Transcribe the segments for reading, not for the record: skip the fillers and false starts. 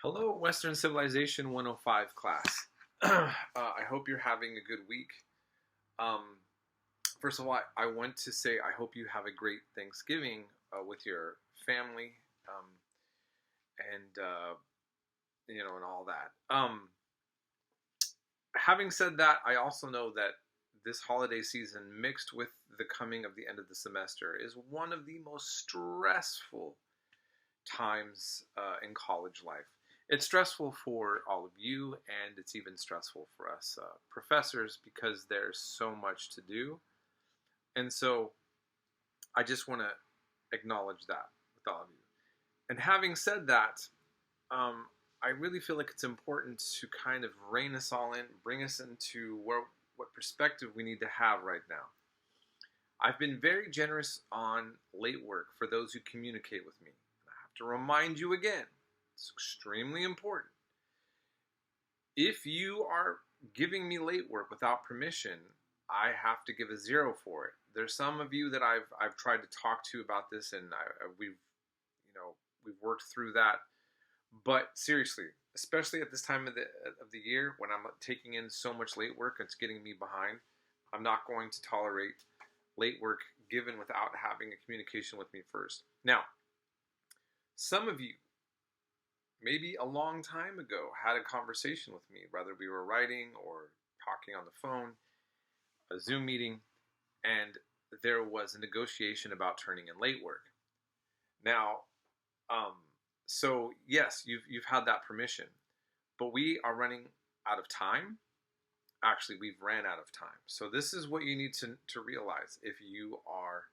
Hello, Western Civilization 105 class. I hope you're having a good week. Um, First of all, I want to say I hope you have a great Thanksgiving with your family and all that. Having said that, I also know that this holiday season, mixed with the coming of the end of the semester, is one of the most stressful times in college life. It's stressful for all of you, and it's even stressful for us professors because there's so much to do. And so I just want to acknowledge that with all of you. And having said that, I really feel like it's important to kind of rein us all in, bring us into what perspective we need to have right now. I've been very generous on late work for those who communicate with me. And I have to remind you again, it's extremely important. If you are giving me late work without permission, I have to give a 0 for it. There's some of you that I've tried to talk to about this, and we've worked through that. But seriously, especially at this time of the year when I'm taking in so much late work, it's getting me behind. I'm not going to tolerate late work given without having a communication with me first. Now, some of you, maybe a long time ago, had a conversation with me, whether we were writing or talking on the phone, a Zoom meeting, and there was a negotiation about turning in late work. Now, so yes, you've had that permission, but we are running out of time. Actually, we've ran out of time. So this is what you need to realize if you are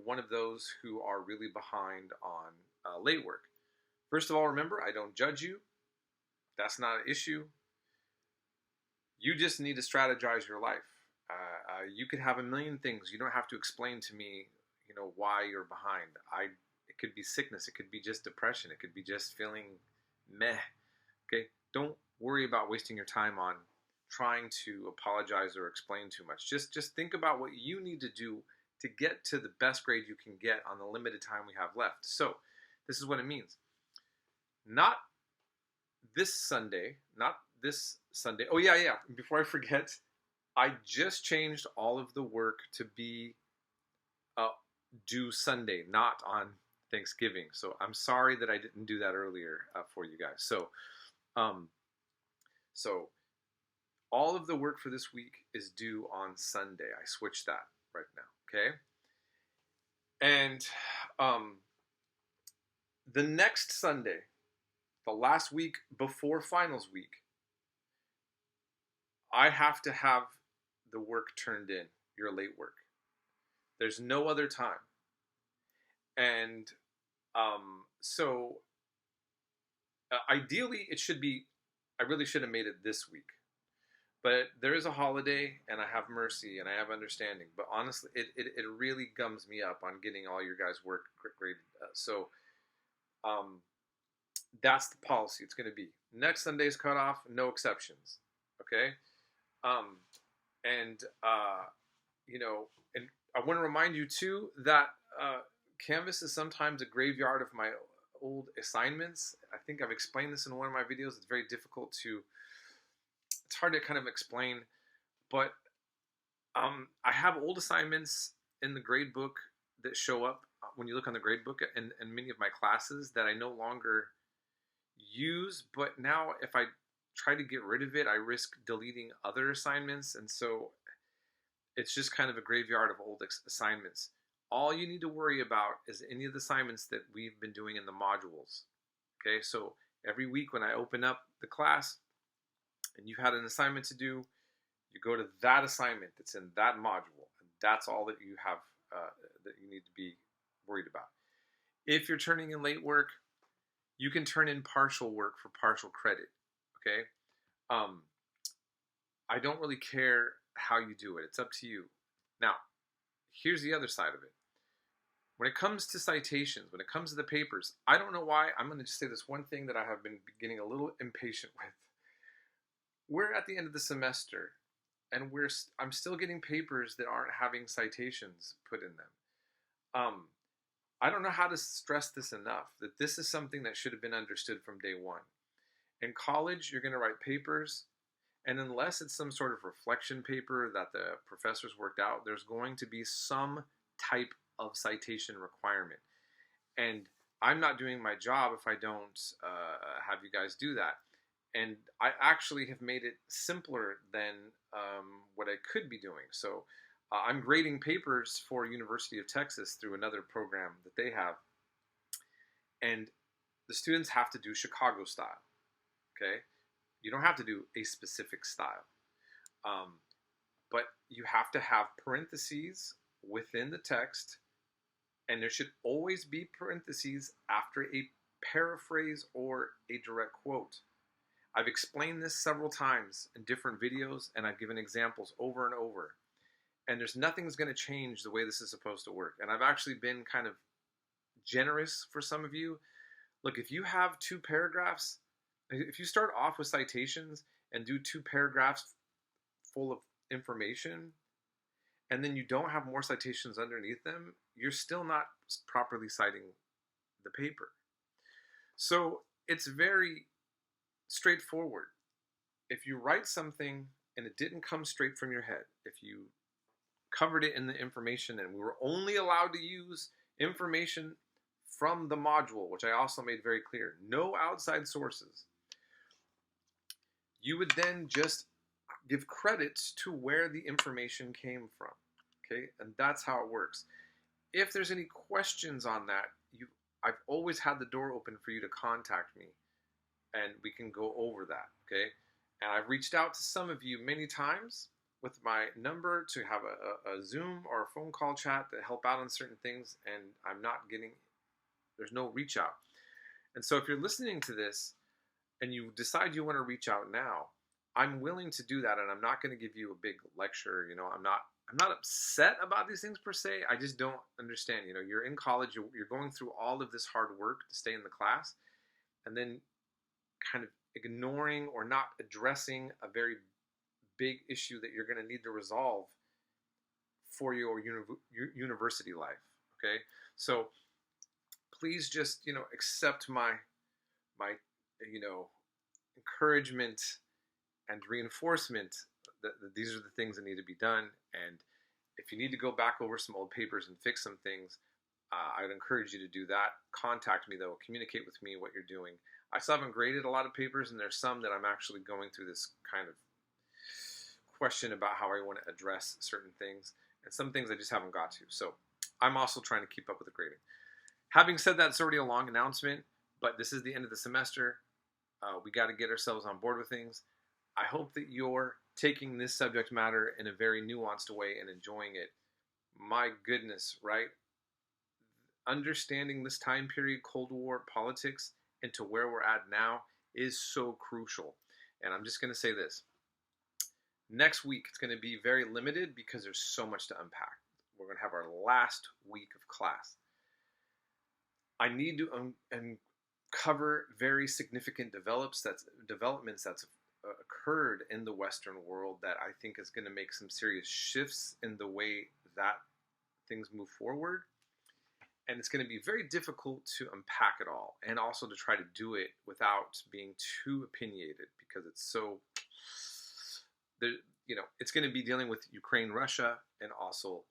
one of those who are really behind on late work. First of all, remember, I don't judge you. That's not an issue. You just need to strategize your life. You could have a million things. You don't have to explain to me, why you're behind. It could be sickness. It could be just depression. It could be just feeling meh. Okay? Don't worry about wasting your time on trying to apologize or explain too much. Just think about what you need to do to get to the best grade you can get on the limited time we have left. So, this is what it means. Not this Sunday. Oh, yeah. Before I forget, I just changed all of the work to be due Sunday, not on Thanksgiving. So I'm sorry that I didn't do that earlier for you guys. So all of the work for this week is due on Sunday. I switched that right now, okay? And the next Sunday, the last week before finals week, I have to have the work turned in, your late work. There's no other time. And so ideally it should be, I really should have made it this week. But there is a holiday, and I have mercy, and I have understanding. But honestly, it really gums me up on getting all your guys' work graded. So that's the policy. It's going to be next Sunday's cutoff, no exceptions. Okay? And I want to remind you, too, that Canvas is sometimes a graveyard of my old assignments. I think I've explained this in one of my videos. It's very difficult it's hard to kind of explain, but I have old assignments in the grade book that show up when you look on the grade book in many of my classes that I no longer use, but now if I try to get rid of it, I risk deleting other assignments, and so it's just kind of a graveyard of old assignments. All you need to worry about is any of the assignments that we've been doing in the modules. Okay, so every week when I open up the class and you've had an assignment to do, you go to that assignment that's in that module, and that's all that you have that you need to be worried about. If you're turning in late work, you can turn in partial work for partial credit. Okay, I don't really care how you do it. It's up to you. Now, here's the other side of it. When it comes to citations, when it comes to the papers, I don't know why. I'm going to just say this one thing that I have been getting a little impatient with. We're at the end of the semester, and I'm still getting papers that aren't having citations put in them. I don't know how to stress this enough, that this is something that should have been understood from day one. In college, you're going to write papers, and unless it's some sort of reflection paper that the professors worked out, there's going to be some type of citation requirement. And I'm not doing my job if I don't have you guys do that. And I actually have made it simpler than what I could be doing. So I'm grading papers for University of Texas through another program that they have. And the students have to do Chicago style, okay? You don't have to do a specific style. But you have to have parentheses within the text, and there should always be parentheses after a paraphrase or a direct quote. I've explained this several times in different videos, and I've given examples over and over. And there's nothing's going to change the way this is supposed to work. And I've actually been kind of generous for some of you. Look, if you have 2 paragraphs, if you start off with citations and do 2 paragraphs full of information, and then you don't have more citations underneath them, you're still not properly citing the paper. So it's very straightforward. If you write something and it didn't come straight from your head, if you covered it in the information and we were only allowed to use information from the module, which I also made very clear, no outside sources, you would then just give credits to where the information came from, okay? And that's how it works. If there's any questions on that, I've always had the door open for you to contact me, and we can go over that, okay? And I've reached out to some of you many times with my number to have a Zoom or a phone call chat to help out on certain things, and I'm not getting, there's no reach out. And so if you're listening to this and you decide you want to reach out now, I'm willing to do that, and I'm not going to give you a big lecture. You know, I'm not upset about these things per se. I just don't understand. You know, you're in college, you're going through all of this hard work to stay in the class, and then kind of ignoring or not addressing a very big issue that you're going to need to resolve for your university life. Okay, so please just, you know, accept my you know, encouragement and reinforcement that these are the things that need to be done. And if you need to go back over some old papers and fix some things, I'd encourage you to do that. Contact me though, communicate with me what you're doing. I still haven't graded a lot of papers, and there's some that I'm actually going through this kind of question about how I want to address certain things, and some things I just haven't got to. So I'm also trying to keep up with the grading. Having said that, it's already a long announcement, but this is the end of the semester. We got to get ourselves on board with things. I hope that you're taking this subject matter in a very nuanced way and enjoying it. My goodness, right? Understanding this time period, Cold War politics, and to where we're at now is so crucial. And I'm just going to say this. Next week, it's going to be very limited because there's so much to unpack. We're going to have our last week of class. I need to uncover very significant developments that's occurred in the Western world that I think is going to make some serious shifts in the way that things move forward. And it's going to be very difficult to unpack it all, and also to try to do it without being too opinionated, because it's so, you know, it's going to be dealing with Ukraine, Russia, and also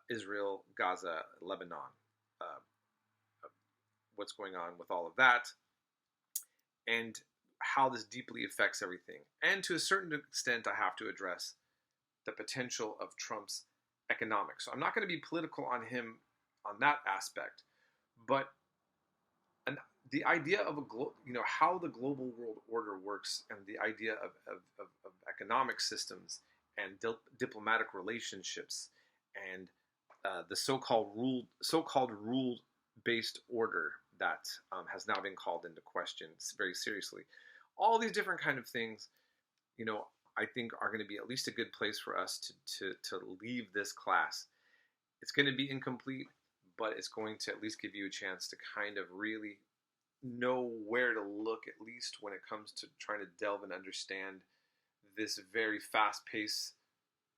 Israel, Gaza, Lebanon. What's going on with all of that, and how this deeply affects everything. And to a certain extent, I have to address the potential of Trump's economics. So I'm not going to be political on him on that aspect, but the idea of how the global world order works, and the idea of economic systems and diplomatic relationships, and the so-called rule-based order that has now been called into question very seriously. All these different kind of things, you know, I think are going to be at least a good place for us to leave this class. It's going to be incomplete, but it's going to at least give you a chance to kind of really know where to look, at least when it comes to trying to delve and understand this very fast-paced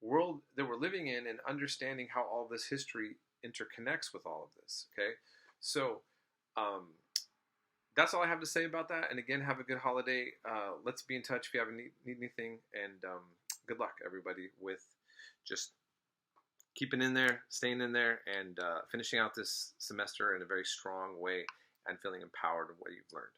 world that we're living in, and understanding how all this history interconnects with all of this. Okay, so that's all I have to say about that. And again, have a good holiday. Let's be in touch if you have need anything. And good luck, everybody, with just keeping in there, staying in there, and finishing out this semester in a very strong way and feeling empowered of what you've learned.